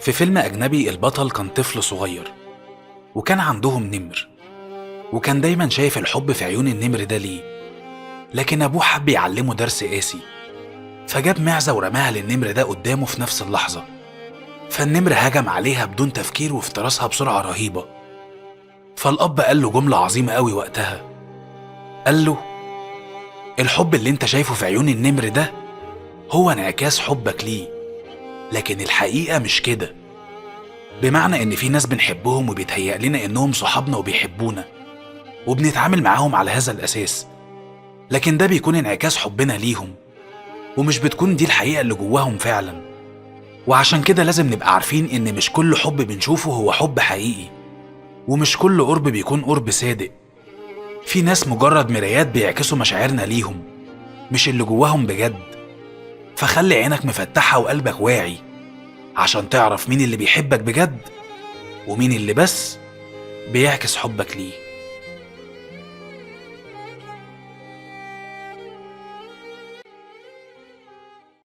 في فيلم أجنبي البطل كان طفل صغير، وكان عندهم نمر، وكان دايما شايف الحب في عيون النمر ده ليه. لكن أبوه حب يعلمه درس قاسي، فجاب معزة ورماها للنمر ده قدامه في نفس اللحظة. فالنمر هجم عليها بدون تفكير وافترسها بسرعة رهيبة. فالأب قال له جملة عظيمة قوي وقتها، قال له: الحب اللي انت شايفه في عيون النمر ده هو انعكاس حبك ليه، لكن الحقيقة مش كده. بمعنى ان في ناس بنحبهم وبيتهيأ لنا انهم صحابنا وبيحبونا وبنتعامل معاهم على هذا الأساس، لكن ده بيكون انعكاس حبنا ليهم، ومش بتكون دي الحقيقة اللي جواهم فعلا. وعشان كده لازم نبقى عارفين ان مش كل حب بنشوفه هو حب حقيقي، ومش كل قرب بيكون قرب صادق. في ناس مجرد مرايات بيعكسوا مشاعرنا ليهم، مش اللي جواهم بجد. فخلي عينك مفتحة وقلبك واعي عشان تعرف مين اللي بيحبك بجد، ومين اللي بس بيعكس حبك ليه.